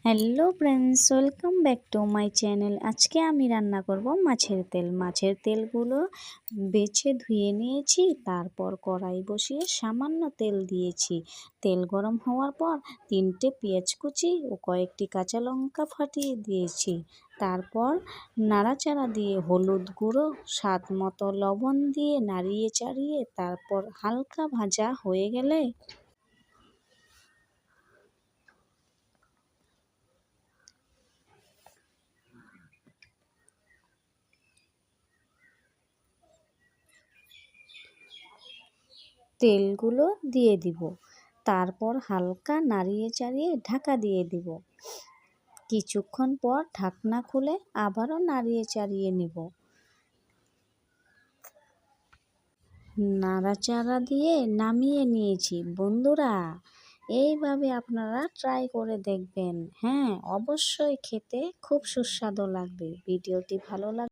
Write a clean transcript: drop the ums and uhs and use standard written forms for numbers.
Hello friends, welcome back to my channel. আজকে আমি রান্না করব মাছের তেল। মাছের তেলগুলো বেছে ধুয়ে নিয়েছি, তারপর কড়াই বসিয়ে সামান্য তেল দিয়েছি। তেল গরম হওয়ার পর 3টে পেঁয়াজ কুচি ও কয়েকটি কাঁচা লঙ্কা ফাটিয়ে দিয়েছি। তারপর নাড়াচাড়া দিয়ে হলুদ গুঁড়ো, স্বাদ মতো লবণ দিয়ে নাড়িয়ে চাড়িয়ে তারপর হালকা ভাজা হয়ে গেলে তেলগুলো দিয়ে দিব। তারপর হালকা নাড়িয়ে চাড়িয়ে ঢাকা দিয়ে দিব। কিছুক্ষণ পর ঢাকনা খুলে আবারও নাড়িয়ে চাড়িয়ে নিব। নাড়াচাড়া দিয়ে নামিয়ে নিয়েছি। বন্ধুরা, এইভাবে আপনারা ট্রাই করে দেখবেন। হ্যাঁ, অবশ্যই খেতে খুব সুস্বাদু লাগবে। ভিডিওটি ভালো লাগবে